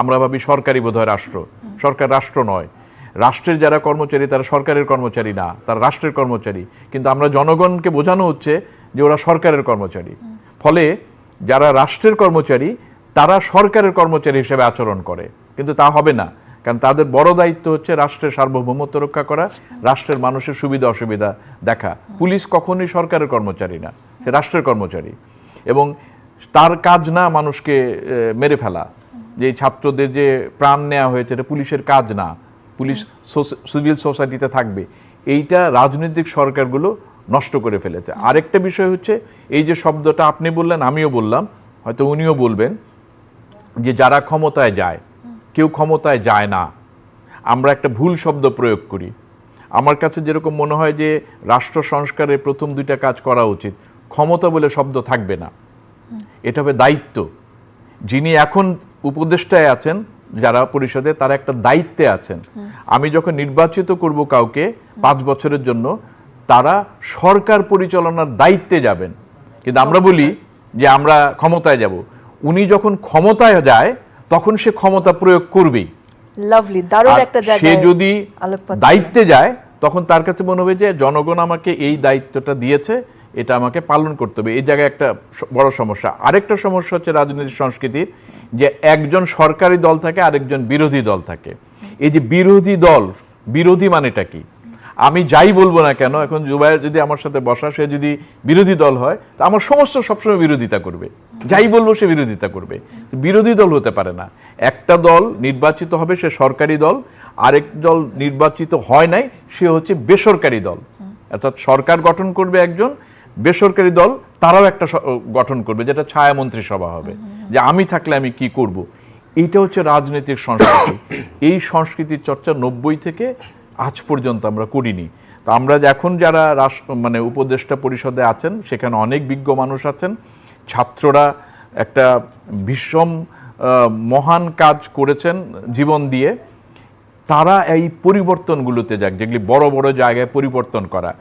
আমরা ভাবি সরকারি বোধহয় রাষ্ট্র, সরকার রাষ্ট্র নয়। রাষ্ট্রের যারা কর্মচারী তারা সরকারের কর্মচারী না, তারা রাষ্ট্রের কর্মচারী। কিন্তু আমরা জনগণকে বোঝানো হচ্ছে যে ওরা সরকারের কর্মচারী। ফলে যারা রাষ্ট্রের কর্মচারী তারা সরকারের কর্মচারী হিসেবে আচরণ করে, কিন্তু তা হবে না। কারণ তাদের বড় দায়িত্ব হচ্ছে রাষ্ট্রের সার্বভৌমত্ব রক্ষা করা, রাষ্ট্রের মানুষের সুবিধা অসুবিধা দেখা। পুলিশ কখনোই সরকারের কর্মচারী না, সে রাষ্ট্রের কর্মচারী। এবং তার কাজ না মানুষকে মেরে ফেলা। যে ছাত্রদের যে প্রাণ নেওয়া হয়েছে এটা পুলিশের কাজ না, পুলিশ সিভিল সোসাইটিতে থাকবে। এইটা রাজনৈতিক সরকারগুলো নষ্ট করে ফেলেছে। আরেকটা বিষয় হচ্ছে এই যে শব্দটা আপনি বললেন, আমিও বললাম, হয়তো উনিও বলবেন, যে যারা ক্ষমতায় যায়, কেউ ক্ষমতায় যায় না। আমরা একটা ভুল শব্দ প্রয়োগ করি। আমার কাছে যেরকম মনে হয় যে রাষ্ট্র সংস্কারের প্রথম দুইটা কাজ করা উচিত। ক্ষমতা বলে শব্দ থাকবে না, এটা হবে দায়িত্ব। যিনি এখন উপদেষ্টায় আছেন যারা পরিষদে, তারা একটা দায়িত্বে আছেন। আমি যখন নির্বাচিত করব কাউকে 5 বছরের জন্য, তারা সরকার পরিচালনার দায়িত্বে যাবেন। কিন্তু আমরা বলি যে আমরা ক্ষমতায় যাব। উনি যখন ক্ষমতায় যায় তখন সে ক্ষমতা প্রয়োগ করবেই। লাভলি, দারুণ একটা জায়গা। সে যদি দায়িত্বে যায় তখন তার কাছে মনে হবে যে জনগণ আমাকে এই দায়িত্বটা দিয়েছে, এটা আমাকে পালন করতে হবে। এই জায়গায় একটা বড় সমস্যা। আরেকটা সমস্যা হচ্ছে রাজনৈতিক সংস্কৃতির, যে একজন সরকারি দল থাকে আরেকজন বিরোধী দল থাকে। এই যে বিরোধী দল, বিরোধী মানেটা কি? আমি যাই বলবো না কেন, এখন জুবায়ের যদি আমার সাথে বসা, সে যদি বিরোধী দল হয় তা আমার সমস্ত সবসময় বিরোধিতা করবে। যাই বলবো সে বিরোধিতা করবে। বিরোধী দল হতে পারে না। একটা দল নির্বাচিত হবে, সে সরকারি দল। আরেক দল নির্বাচিত হয় নাই, সে হচ্ছে বেসরকারি দল। অর্থাৎ সরকার গঠন করবে একজন, বেসরকারি দল তারাও একটা গঠন করবে, যেটা ছায়া মন্ত্রিসভা হবে, যে আমি থাকলে আমি কি করব। এইটা হচ্ছে রাজনৈতিক সংস্কৃতি। এই সংস্কৃতির চর্চা 90 থেকে আজ পর্যন্ত আমরা করিনি। তো আমরা এখন যারা মানে উপদেষ্টা পরিষদে আছেন, সেখানে অনেক বিজ্ঞ মানুষ আছেন। ছাত্ররা একটা ভীষণ মহান কাজ করেছেন জীবন দিয়ে। তারা এই পরিবর্তনগুলোতে যাক, যেগুলি বড় বড় জায়গায় পরিবর্তন করা।